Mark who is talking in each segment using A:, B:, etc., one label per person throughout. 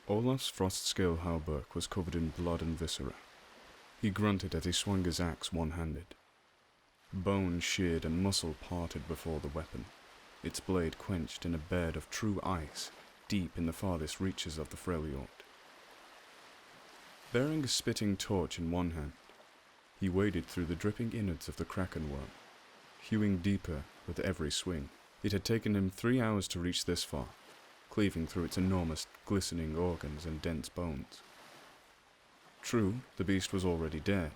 A: Olaf's frost-scale hauberk was covered in blood and viscera. He grunted as he swung his axe one-handed. Bone sheared and muscle parted before the weapon, its blade quenched in a bed of true ice deep in the farthest reaches of the Freljord. Bearing a spitting torch in one hand, he waded through the dripping innards of the kraken worm, hewing deeper with every swing. It had taken him 3 hours to reach this far, cleaving through its enormous, glistening organs and dense bones. True, the beast was already dead,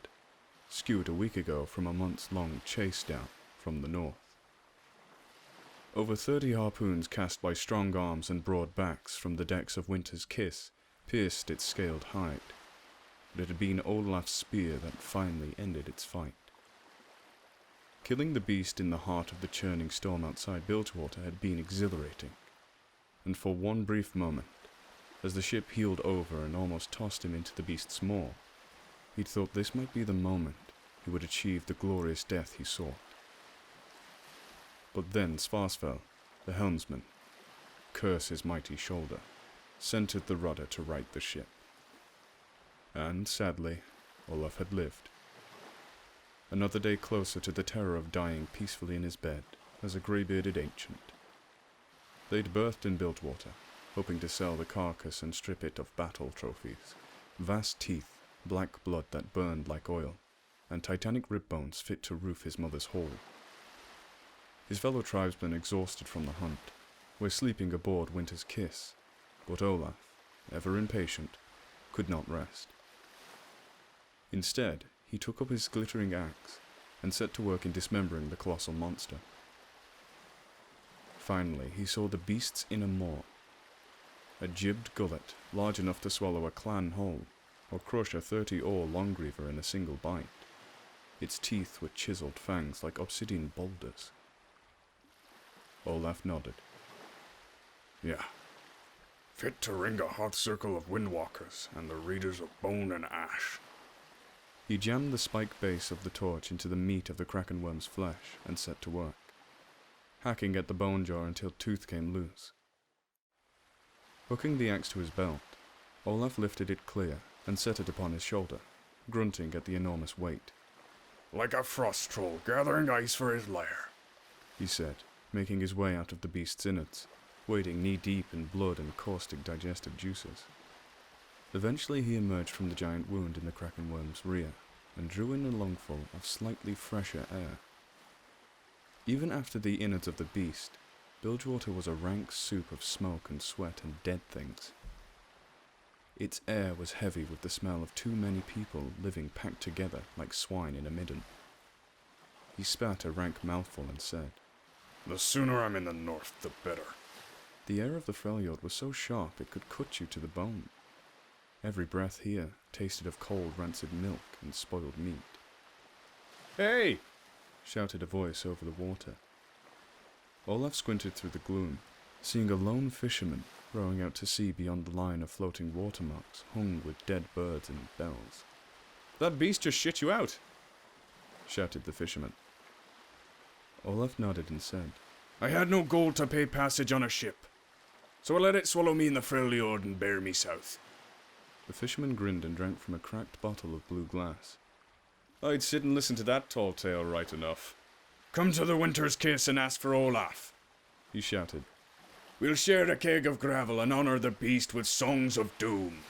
A: skewered a week ago from a months-long chase down from the north. Over 30 harpoons cast by strong arms and broad backs from the decks of Winter's Kiss pierced its scaled hide, but it had been Olaf's spear that finally ended its fight. Killing the beast in the heart of the churning storm outside Bilgewater had been exhilarating, and for one brief moment, as the ship heeled over and almost tossed him into the beast's maw, he'd thought this might be the moment he would achieve the glorious death he sought. But then Svarsfell, the helmsman, curse his mighty shoulder, centered the rudder to right the ship. And, sadly, Olaf had lived. Another day closer to the terror of dying peacefully in his bed as a grey-bearded ancient. They'd birthed in Bilgewater, hoping to sell the carcass and strip it of battle trophies. Vast teeth, black blood that burned like oil, and titanic rib bones fit to roof his mother's hall. His fellow tribesmen, exhausted from the hunt, were sleeping aboard Winter's Kiss, but Olaf, ever impatient, could not rest. Instead, he took up his glittering axe and set to work in dismembering the colossal monster. Finally, he saw the beast's inner maw, a jibbed gullet large enough to swallow a clan whole, or crush a 30-oar longgriever in a single bite. Its teeth were chiseled fangs like obsidian boulders. Olaf nodded.
B: Yeah. Fit to ring a hot circle of windwalkers and the readers of bone and ash.
A: He jammed the spike base of the torch into the meat of the kraken worm's flesh and set to work, hacking at the bone jar until tooth came loose. Hooking the axe to his belt, Olaf lifted it clear and set it upon his shoulder, grunting at the enormous weight.
B: Like a frost troll gathering ice for his lair,
A: he said, making his way out of the beast's innards, wading knee-deep in blood and caustic digestive juices. Eventually he emerged from the giant wound in the kraken worm's rear and drew in a lungful of slightly fresher air. Even after the innards of the beast, Bilgewater was a rank soup of smoke and sweat and dead things. Its air was heavy with the smell of too many people living packed together like swine in a midden. He spat a rank mouthful and said,
B: "The sooner I'm in the north, the better."
A: The air of the Freljord was so sharp it could cut you to the bone. Every breath here tasted of cold, rancid milk and spoiled meat.
B: "Hey!"
A: shouted a voice over the water. Olaf squinted through the gloom, seeing a lone fisherman rowing out to sea beyond the line of floating watermarks hung with dead birds and bells.
B: "That beast just shit you out!"
A: shouted the fisherman. Olaf nodded and said,
B: "I had no gold to pay passage on a ship, so I let it swallow me in the Freljord and bear me south."
A: The fisherman grinned and drank from a cracked bottle of blue glass.
B: "I'd sit and listen to that tall tale right enough. Come to the Winter's Kiss and ask for Olaf,"
A: he shouted.
B: "We'll share a keg of gravel and honour the beast with songs of doom."